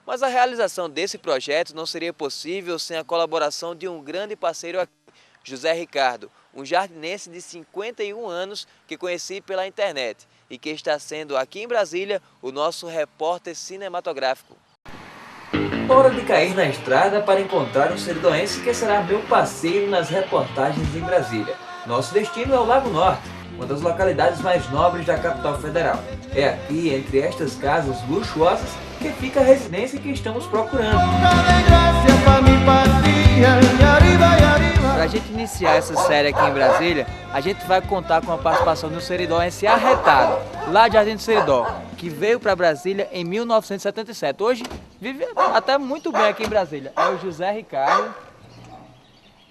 Mas a realização desse projeto não seria possível sem a colaboração de um grande parceiro aqui, José Ricardo, um jardinense de 51 anos que conheci pela internet e que está sendo aqui em Brasília o nosso repórter cinematográfico. Hora de cair na estrada para encontrar um seridoense que será meu parceiro nas reportagens em Brasília. Nosso destino é o Lago Norte, uma das localidades mais nobres da capital federal. É aqui, entre estas casas luxuosas, que fica a residência que estamos procurando. Para a gente iniciar essa série aqui em Brasília, a gente vai contar com a participação do seridoense Arretado, lá de Jardim do Seridó, que veio para Brasília em 1977. Hoje vive até muito bem aqui em Brasília. É o José Ricardo.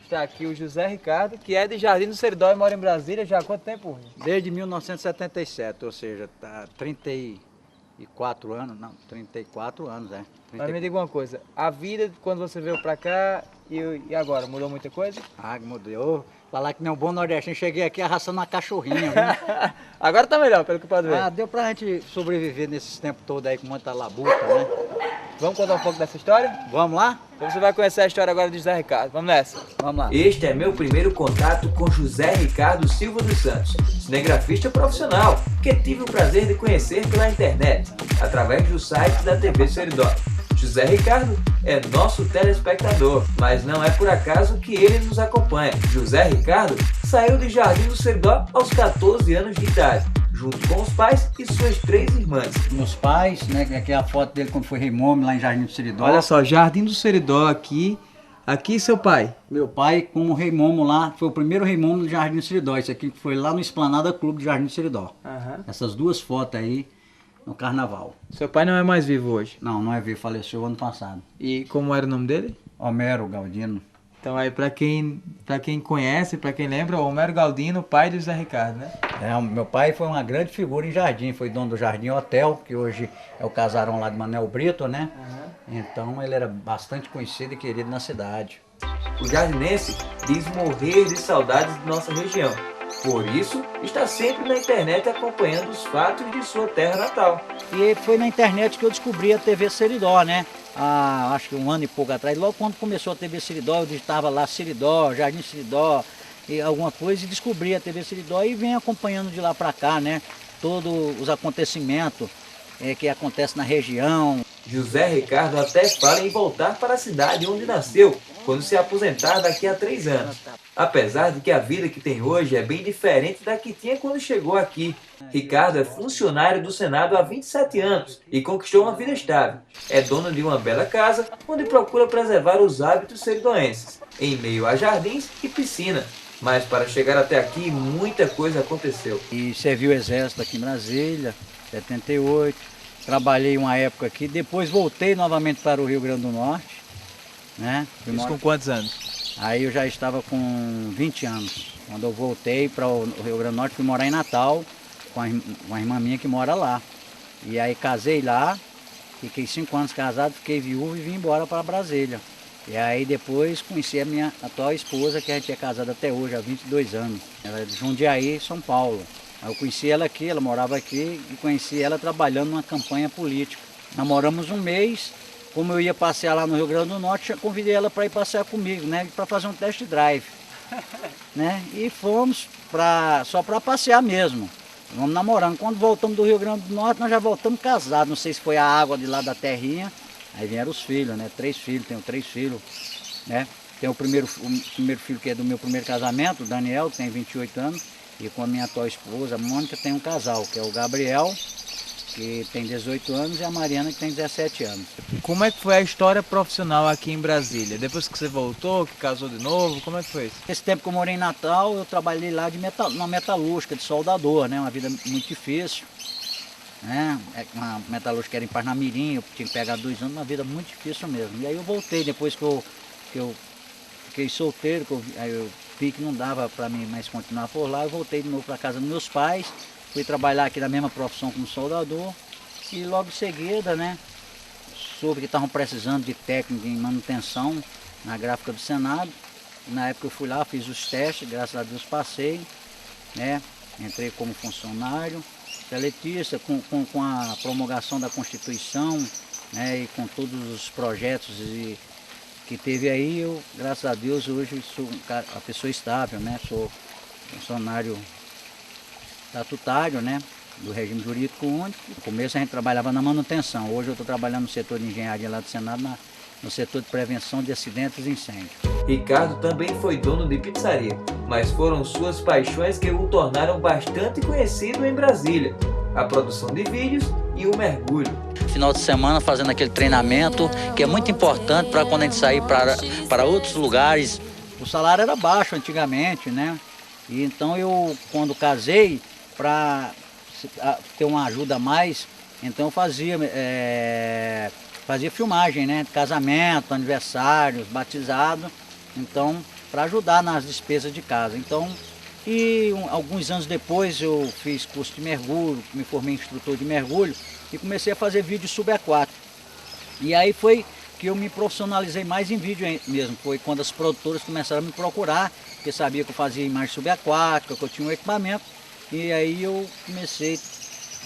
Está aqui o José Ricardo, que é de Jardim do Seridó e mora em Brasília já há quanto tempo? Desde 1977, ou seja, tá 34 anos, não, 34 anos, é. 34. Mas me diga uma coisa, a vida quando você veio pra cá e agora, mudou muita coisa? Ah, mudou. Falar que nem um bom nordestino, cheguei aqui arrastando uma cachorrinha, viu? Agora tá melhor, pelo que pode ver. Ah, deu pra gente sobreviver nesses tempos todos aí com muita labuta, né? Vamos contar um pouco dessa história? Vamos lá? Então você vai conhecer a história agora de José Ricardo. Vamos nessa. Vamos lá. Este é meu primeiro contato com José Ricardo Silva dos Santos, cinegrafista profissional, que tive o prazer de conhecer pela internet, através do site da TV Seridó. José Ricardo é nosso telespectador, mas não é por acaso que ele nos acompanha. José Ricardo saiu de Jardim do Seridó aos 14 anos de idade, junto com os pais e suas 3 irmãs. Meus pais, né, aqui é a foto dele quando foi rei momo lá em Jardim do Seridó. Olha só, Jardim do Seridó aqui seu pai. Meu pai como rei momo lá, foi o primeiro rei momo do Jardim do Seridó. Isso aqui foi lá no Esplanada Clube de Jardim do Seridó. Essas duas fotos aí no carnaval. Seu pai não é mais vivo hoje? Não é vivo, faleceu ano passado. E como era o nome dele? Homero Galdino. Então aí pra quem conhece, pra quem lembra, o Homero Galdino, pai do José Ricardo, né? Meu pai foi uma grande figura em Jardim, foi dono do Jardim Hotel, que hoje é o casarão lá de Manuel Brito, né? Então ele era bastante conhecido e querido na cidade. O jardinense diz morrer de saudades de nossa região. Por isso, está sempre na internet acompanhando os fatos de sua terra natal. E foi na internet que eu descobri a TV Seridó, né? Acho que um ano e pouco atrás, logo quando começou a TV Seridó, eu digitava lá Seridó, Jardim Seridó, e alguma coisa, e descobri a TV Seridó e venho acompanhando de lá para cá, né? Todos os acontecimentos que acontecem na região. José Ricardo até fala em voltar para a cidade onde nasceu, quando se aposentar daqui a 3 anos. Apesar de que a vida que tem hoje é bem diferente da que tinha quando chegou aqui. Ricardo é funcionário do Senado há 27 anos e conquistou uma vida estável. É dono de uma bela casa onde procura preservar os hábitos seridoenses, em meio a jardins e piscina. Mas para chegar até aqui, muita coisa aconteceu. E servi o exército aqui em Brasília, 78. Trabalhei uma época aqui, depois voltei novamente para o Rio Grande do Norte, né? Isso com quantos anos? Aí eu já estava com 20 anos. Quando eu voltei para o Rio Grande do Norte, fui morar em Natal, com a irmã minha que mora lá. E aí casei lá, fiquei 5 anos casado, fiquei viúvo e vim embora para Brasília. E aí depois conheci a minha atual esposa, que a gente é casado até hoje, há 22 anos. Ela é de Jundiaí, São Paulo. Eu conheci ela aqui, ela morava aqui e conheci ela trabalhando numa campanha política. Namoramos um mês, como eu ia passear lá no Rio Grande do Norte, convidei ela para ir passear comigo, né, para fazer um test drive. Né, e fomos só para passear mesmo. Vamos namorando. Quando voltamos do Rio Grande do Norte, nós já voltamos casados. Não sei se foi a água de lá da terrinha. Aí vieram os filhos, né, 3 filhos, tenho 3 filhos, né. Tem o primeiro filho que é do meu primeiro casamento, o Daniel, que tem 28 anos. E com a minha atual esposa, a Mônica, tem um casal, que é o Gabriel, que tem 18 anos, e a Mariana, que tem 17 anos. Como é que foi a história profissional aqui em Brasília? Depois que você voltou, que casou de novo, como é que foi isso? Esse tempo que eu morei em Natal, eu trabalhei lá numa metalúrgica, de soldador, né? Uma vida muito difícil, né? Uma metalúrgica era em Parnamirim, eu tinha que pegar 2 anos, uma vida muito difícil mesmo. E aí eu voltei, depois que eu fiquei solteiro, aí eu vi que não dava para mim mais continuar por lá, eu voltei de novo para casa dos meus pais, fui trabalhar aqui na mesma profissão como soldador e logo em seguida, né, soube que estavam precisando de técnico em manutenção na gráfica do Senado. Na época eu fui lá, fiz os testes, graças a Deus passei, né, entrei como funcionário, seletista, com a promulgação da Constituição, né, e com todos os projetos que teve aí, eu, graças a Deus, hoje sou uma pessoa estável, né? Sou funcionário estatutário, né? Do regime jurídico único. No começo a gente trabalhava na manutenção, hoje eu estou trabalhando no setor de engenharia lá do Senado, no setor de prevenção de acidentes e incêndios. Ricardo também foi dono de pizzaria, mas foram suas paixões que o tornaram bastante conhecido em Brasília: a produção de vídeos e o mergulho. Final de semana fazendo aquele treinamento que é muito importante para quando a gente sair para outros lugares. O salário era baixo antigamente, né? E então eu, quando casei, para ter uma ajuda a mais, então eu fazia filmagem, né? Casamento, aniversários, batizado, então para ajudar nas despesas de casa. Então, alguns anos depois eu fiz curso de mergulho, me formei instrutor de mergulho e comecei a fazer vídeo subaquático. E aí foi que eu me profissionalizei mais em vídeo mesmo, foi quando as produtoras começaram a me procurar, porque sabia que eu fazia imagem subaquática, que eu tinha um equipamento, e aí eu comecei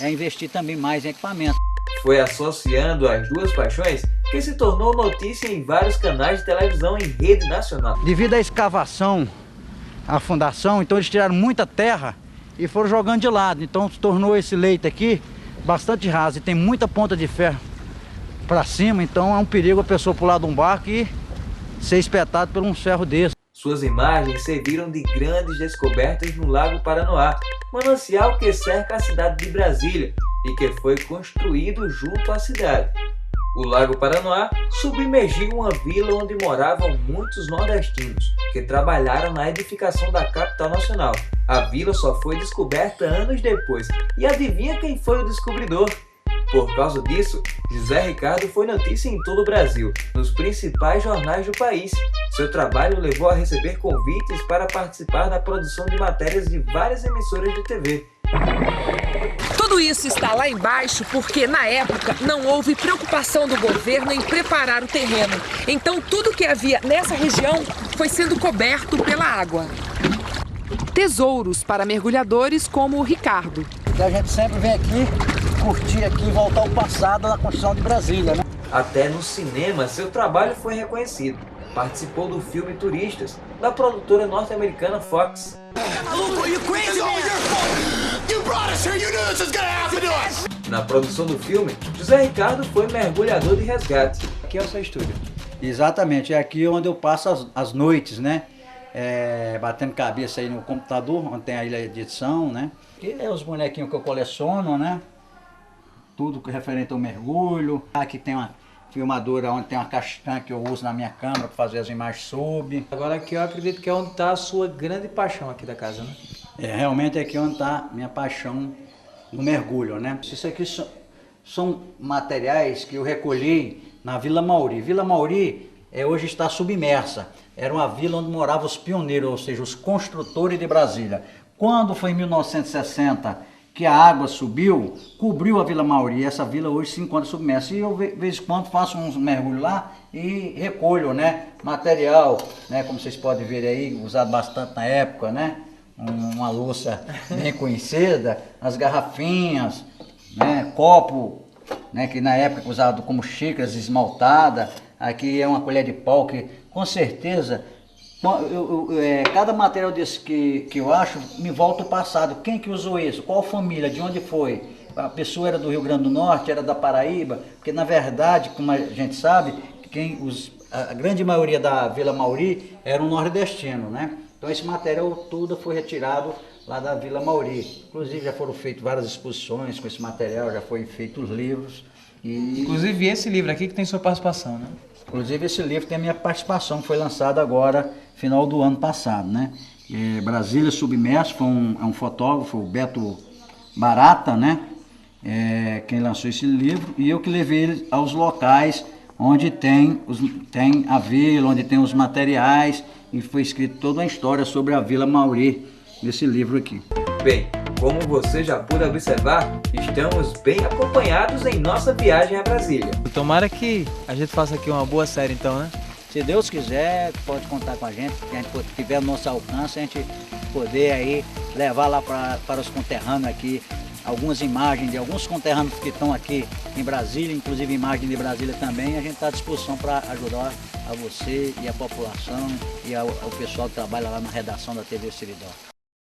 a investir também mais em equipamento. Foi associando as duas paixões que se tornou notícia em vários canais de televisão em rede nacional. Devido à escavação, à fundação, então eles tiraram muita terra e foram jogando de lado, então se tornou esse leito aqui bastante raso e tem muita ponta de ferro para cima, então é um perigo a pessoa pular de um barco e ser espetado por um ferro desse. Suas imagens serviram de grandes descobertas no Lago Paranoá, manancial que cerca a cidade de Brasília e que foi construído junto à cidade. O Lago Paranoá submergiu uma vila onde moravam muitos nordestinos que trabalharam na edificação da capital nacional. A vila só foi descoberta anos depois. E adivinha quem foi o descobridor? Por causa disso, José Ricardo foi notícia em todo o Brasil, nos principais jornais do país. Seu trabalho levou a receber convites para participar da produção de matérias de várias emissoras de TV. Tudo isso está lá embaixo porque, na época, não houve preocupação do governo em preparar o terreno. Então, tudo que havia nessa região foi sendo coberto pela água. Tesouros para mergulhadores como o Ricardo. E a gente sempre vem aqui, curtir aqui e voltar ao passado da construção de Brasília, né? Até no cinema, seu trabalho foi reconhecido. Participou do filme Turistas, da produtora norte-americana Fox. Na produção do filme, José Ricardo foi mergulhador de resgate. Aqui é o seu estúdio. Exatamente, é aqui onde eu passo as noites, né? Batendo cabeça aí no computador, onde tem a ilha de edição, né? Aqui é os bonequinhos que eu coleciono, né? Tudo que referente ao mergulho. Aqui tem uma filmadora onde tem uma caixa que eu uso na minha câmera para fazer as imagens sob. Agora aqui eu acredito que é onde está a sua grande paixão aqui da casa, né? Realmente é aqui onde está minha paixão no mergulho, né? Isso aqui são materiais que eu recolhi na Vila Mauri. Vila Mauri hoje está submersa. Era uma vila onde moravam os pioneiros, ou seja, os construtores de Brasília. Quando foi em 1960 que a água subiu, cobriu a Vila Mauri. Essa vila hoje se encontra submersa. E eu, de vez em quando, faço uns mergulhos lá e recolho, né, material, né, como vocês podem ver aí, usado bastante na época, né? Uma louça bem conhecida, as garrafinhas, né, copo, né, que na época usado como xícaras esmaltada. Aqui é uma colher de pau que, com certeza, cada material desse que eu acho me volta ao passado. Quem que usou isso? Qual família? De onde foi? A pessoa era do Rio Grande do Norte, era da Paraíba? Porque na verdade, como a gente sabe, a grande maioria da Vila Mauri era um nordestino, né? Então esse material todo foi retirado lá da Vila Mauri. Inclusive já foram feitas várias exposições com esse material, já foram feitos livros. Inclusive esse livro aqui que tem sua participação, né? Inclusive esse livro tem a minha participação, foi lançado agora, final do ano passado, né? Brasília Submerso, é um fotógrafo, o Beto Barata, né? Quem lançou esse livro, e eu que levei ele aos locais onde tem a vila, onde tem os materiais, e foi escrito toda a história sobre a Vila Mauri, nesse livro aqui. Bem, como você já pôde observar, estamos bem acompanhados em nossa viagem a Brasília. Tomara que a gente faça aqui uma boa série então, né? Se Deus quiser, pode contar com a gente, que a gente tiver no nosso alcance, a gente poder aí levar lá para os conterrâneos aqui algumas imagens de alguns conterrâneos que estão aqui em Brasília, inclusive imagem de Brasília também, a gente está à disposição para ajudar a você e a população e ao pessoal que trabalha lá na redação da TV Seridó.